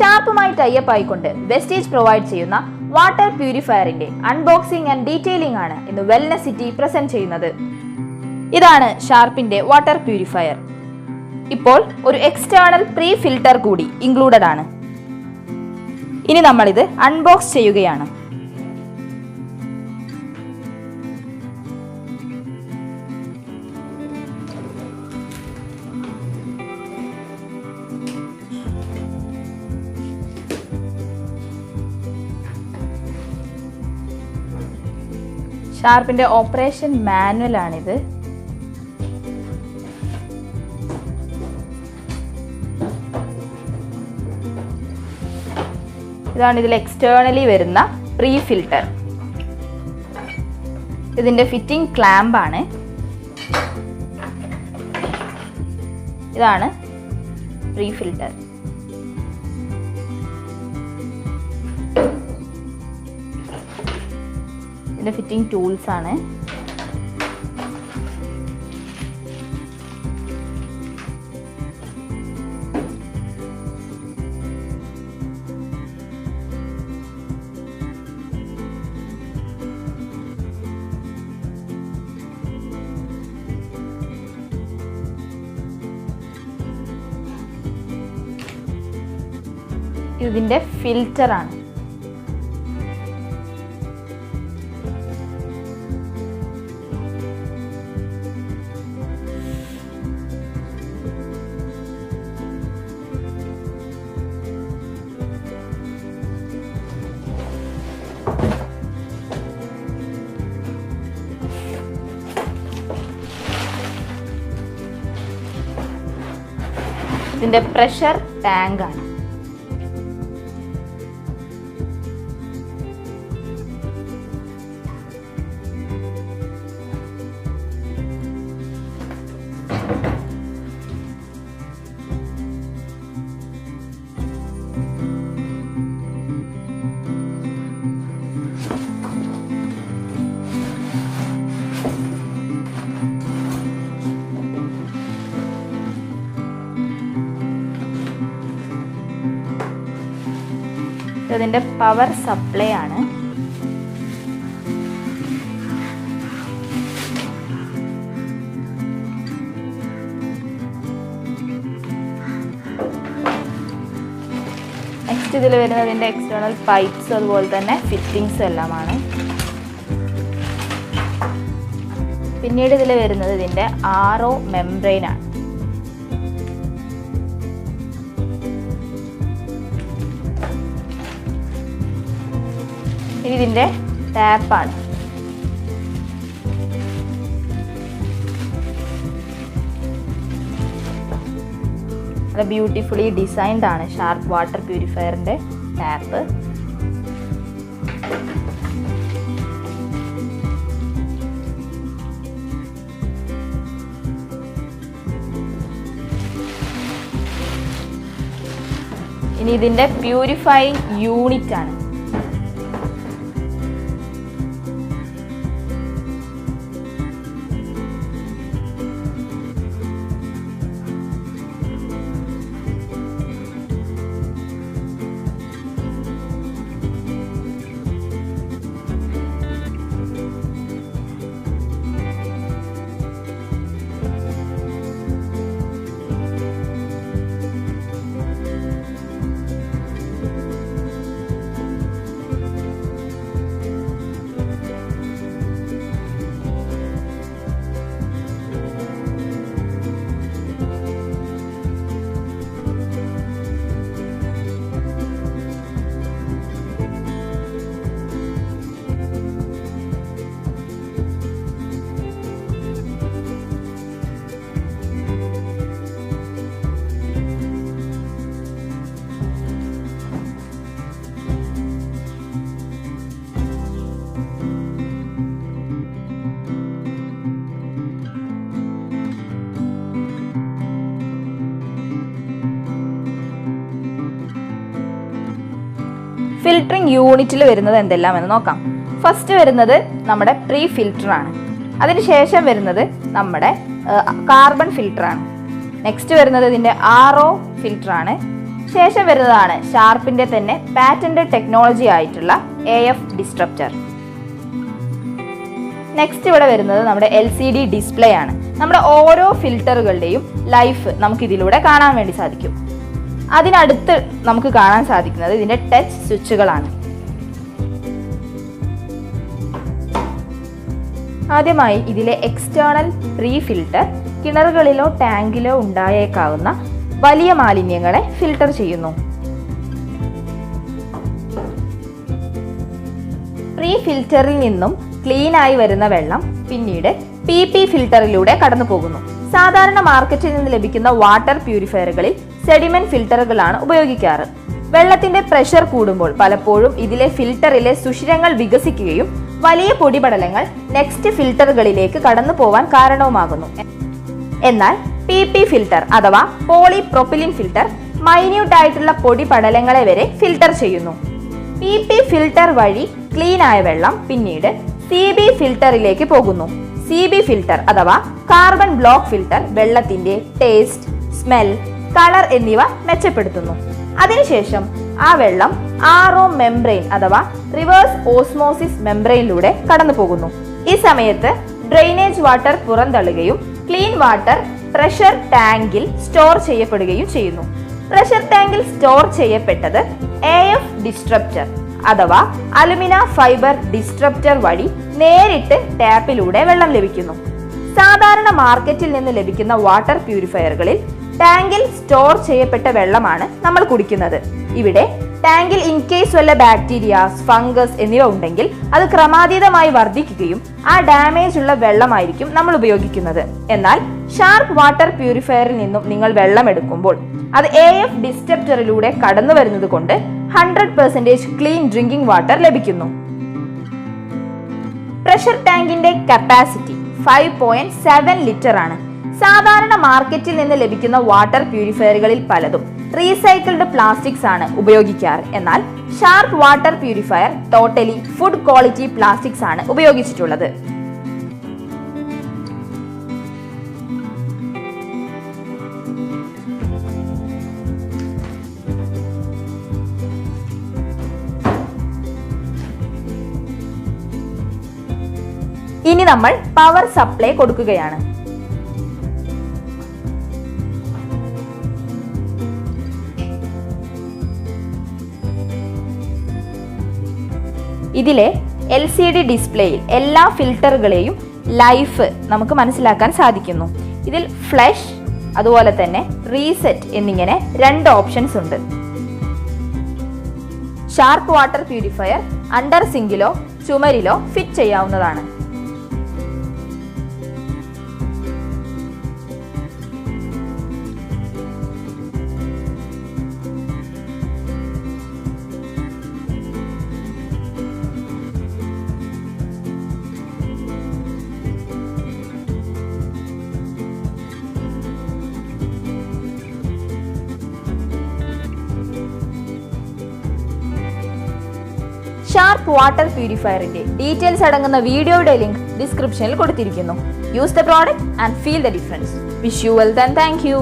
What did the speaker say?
ഷാർപ്പുമായി type ആയിക്കൊണ്ട് vestige provide ചെയ്യുന്ന water പ്യൂരിഫയറിന്റെ unboxing and detailing ആണ് ഇന്ന് വെൽനസ് സിറ്റി പ്രസന്റ് ചെയ്യുന്നത്. ഇതാണ് ഷാർപ്പിന്റെ വാട്ടർ പ്യൂരിഫയർ. ഇപ്പോൾ ഒരു എക്സ്റ്റേണൽ പ്രീ ഫിൽട്ടർ കൂടി ഇൻക്ലൂഡഡ് ആണ്. ഇനി നമ്മളിത് അൺബോക്സ് ചെയ്യുകയാണ്. ഷാർപ്പിന്റെ ഓപ്പറേഷൻ മാനുവൽ ആണിത്. ഇതാണ് ഇതിൽ എക്സ്റ്റേണലി വരുന്ന പ്രീ ഫിൽട്ടർ. ഇതിന്റെ ഫിറ്റിംഗ് ക്ലാമ്പ് ആണ്. ഇതാണ് പ്രീ ഫിൽട്ടർ. ഇതിന്റെ ഫിറ്റിംഗ് ടൂൾസ് ആണ്. ഇതിന്റെ ഫിൽറ്റർ ആണ്. ഇതിന്റെ പ്രഷർ ടാങ്ക് ആണ്. ഇതിന്റെ പവർ സപ്ലൈ ആണ്. നെക്സ്റ്റ് ഇതിൽ വരുന്നത് ഇതിന്റെ എക്സ്റ്റേണൽ പൈപ്സ് അതുപോലെ തന്നെ ഫിറ്റിംഗ്സ് എല്ലാമാണ്. പിന്നീട് ഇതിൽ വരുന്നത് ഇതിന്റെ RO മെംബ്രെയിൻ ആണ്. ഇതിന്റെ ടാപ്പാണ്. അത് ബ്യൂട്ടിഫുള്ളി ഡിസൈൻഡ് ആണ് ഷാർപ്പ് വാട്ടർ പ്യൂരിഫയറിന്റെ ടാപ്പ്. ഇനി ഇതിന്റെ പ്യൂരിഫയിങ് യൂണിറ്റ് ആണ്. ഫിൽറ്ററിംഗ് യൂണിറ്റിൽ വരുന്നത് എന്തെല്ലാം എന്ന് നോക്കാം. ഫസ്റ്റ് വരുന്നത് നമ്മുടെ പ്രീ ഫിൽറ്റർ ആണ്. അതിനുശേഷം വരുന്നത് നമ്മുടെ കാർബൺ ഫിൽറ്റർ ആണ്. നെക്സ്റ്റ് വരുന്നത് ഇതിൻ്റെ RO ഫിൽറ്റർ ആണ്. ശേഷം വരുന്നതാണ് ഷാർപ്പിന്റെ തന്നെ പാറ്റന്റ് ടെക്നോളജി ആയിട്ടുള്ള AF ഡിസ്ട്രപ്റ്റർ. നെക്സ്റ്റ് ഇവിടെ വരുന്നത് നമ്മുടെ LCD ഡിസ്പ്ലേ ആണ്. നമ്മുടെ ഓരോ ഫിൽറ്ററുകളുടെയും ലൈഫ് നമുക്ക് ഇതിലൂടെ കാണാൻ വേണ്ടി സാധിക്കും. അതിനടുത്ത് നമുക്ക് കാണാൻ സാധിക്കുന്നത് ഇതിന്റെ ടച്ച് സ്വിച്ചുകളാണ്. ആദ്യമായി ഇതിലെ എക്സ്റ്റേണൽ പ്രീ ഫിൽട്ടർ കിണറുകളിലോ ടാങ്കിലോ ഉണ്ടായേക്കാവുന്ന വലിയ മാലിന്യങ്ങളെ ഫിൽട്ടർ ചെയ്യുന്നു. പ്രീ ഫിൽറ്ററിൽ നിന്നും ക്ലീൻ ആയി വരുന്ന വെള്ളം പിന്നീട് PP ഫിൽറ്ററിലൂടെ കടന്നു പോകുന്നു. സാധാരണ മാർക്കറ്റിൽ നിന്ന് ലഭിക്കുന്ന വാട്ടർ പ്യൂരിഫയറുകളിൽ സെഡിമെന്റ് ഫിൽറ്ററുകളാണ് ഉപയോഗിക്കാറ്. വെള്ളത്തിന്റെ പ്രഷർ കൂടുമ്പോൾ പലപ്പോഴും ഇതിലെ ഫിൽറ്ററിലെ സുഷിരങ്ങൾ വികസിക്കുകയും വലിയ പൊടിപടലങ്ങൾ നെക്സ്റ്റ് ഫിൽറ്ററുകളിലേക്ക് കടന്നു പോവാൻ കാരണവുമാകുന്നു. എന്നാൽ PP ഫിൽറ്റർ അഥവാ പോളിപ്രൊപ്പിലിൻ ഫിൽറ്റർ മൈന്യൂട്ട് ആയിട്ടുള്ള പൊടിപടലങ്ങളെ വരെ ഫിൽറ്റർ ചെയ്യുന്നു. PP ഫിൽറ്റർ വഴി ക്ലീൻ ആയ വെള്ളം പിന്നീട് CB ഫിൽറ്ററിലേക്ക് പോകുന്നു. CB ഫിൽറ്റർ അഥവാ കാർബൺ ബ്ലോക്ക് ഫിൽറ്റർ വെള്ളത്തിന്റെ ടേസ്റ്റ്, സ്മെൽ, കളർ എന്നിവ മെച്ചപ്പെടുത്തുന്നു. അതിനുശേഷം ആ വെള്ളം RO മെംബ്രെയിൻ അഥവാ റിവേഴ്സ് ഓസ്മോസിസ് മെംബ്രെയിനിലൂടെ കടന്നു പോകുന്നു. ഈ സമയത്ത് ഡ്രെയിനേജ് വാട്ടർ പുറന്തള്ളുകയും ക്ലീൻ വാട്ടർ പ്രഷർ ടാങ്കിൽ സ്റ്റോർ ചെയ്യപ്പെടുകയും ചെയ്യുന്നു. പ്രഷർ ടാങ്കിൽ സ്റ്റോർ ചെയ്യപ്പെട്ടത് AF ഡിസ്ട്രപ്റ്റർ അഥവാ അലുമിന ഫൈബർ ഡിസ്ട്രപ്റ്റർ വഴി നേരിട്ട് ടാപ്പിലൂടെ വെള്ളം ലഭിക്കുന്നു. സാധാരണ മാർക്കറ്റിൽ നിന്ന് ലഭിക്കുന്ന വാട്ടർ പ്യൂരിഫയറുകളിൽ ടാങ്കിൽ സ്റ്റോർ ചെയ്യപ്പെട്ട വെള്ളമാണ് നമ്മൾ കുടിക്കുന്നത്. ഇവിടെ ടാങ്കിൽ ഇൻ കേസ് വല്ല ബാക്ടീരിയാസ്, ഫംഗസ് എന്നിവ ഉണ്ടെങ്കിൽ അത് ക്രമാതീതമായി വർദ്ധിക്കുകയും ആ ഡാമേജ് ഉള്ള വെള്ളമായിരിക്കും നമ്മൾ ഉപയോഗിക്കുന്നത്. എന്നാൽ ഷാർപ്പ് വാട്ടർ പ്യൂരിഫയറിൽ നിന്നും നിങ്ങൾ വെള്ളം എടുക്കുമ്പോൾ അത് AF ഡിസ്ട്രപ്റ്ററിലൂടെ കടന്നു വരുന്നത് കൊണ്ട് 100% ക്ലീൻ ഡ്രിങ്കിംഗ് വാട്ടർ ലഭിക്കുന്നു. പ്രഷർ ടാങ്കിന്റെ കപ്പാസിറ്റി 5.7 ലിറ്റർ ആണ്. സാധാരണ മാർക്കറ്റിൽ നിന്ന് ലഭിക്കുന്ന വാട്ടർ പ്യൂരിഫയറുകളിൽ പലതും റീസൈക്കിൾഡ് പ്ലാസ്റ്റിക്സ് ആണ് ഉപയോഗിക്കാറ്. എന്നാൽ sharp water purifier totally food quality plastics ആണ് ഉപയോഗിച്ചിട്ടുള്ളത്. ഇനി നമ്മൾ പവർ സപ്ലൈ കൊടുക്കുകയാണ്. ഇതിലെ LCD ഡിസ്പ്ലേയിൽ എല്ലാ ഫിൽറ്ററുകളെയും ലൈഫ് നമുക്ക് മനസ്സിലാക്കാൻ സാധിക്കുന്നു. ഇതിൽ ഫ്ലഷ് അതുപോലെ തന്നെ റീസെറ്റ് എന്നിങ്ങനെ 2 ഓപ്ഷൻസ് ഉണ്ട്. ഷാർപ്പ് വാട്ടർ പ്യൂരിഫയർ അണ്ടർ സിങ്കിലോ ചുമരിലോ ഫിറ്റ് ചെയ്യാവുന്നതാണ്. ഷാർപ്പ് വാട്ടർ പ്യൂരിഫയറിന്റെ ഡീറ്റെയിൽസ് അടങ്ങുന്ന വീഡിയോയുടെ ലിങ്ക് ഡിസ്ക്രിപ്ഷനിൽ കൊടുത്തിരിക്കുന്നു. Use the product and feel the difference. Wish you wealth and thank U.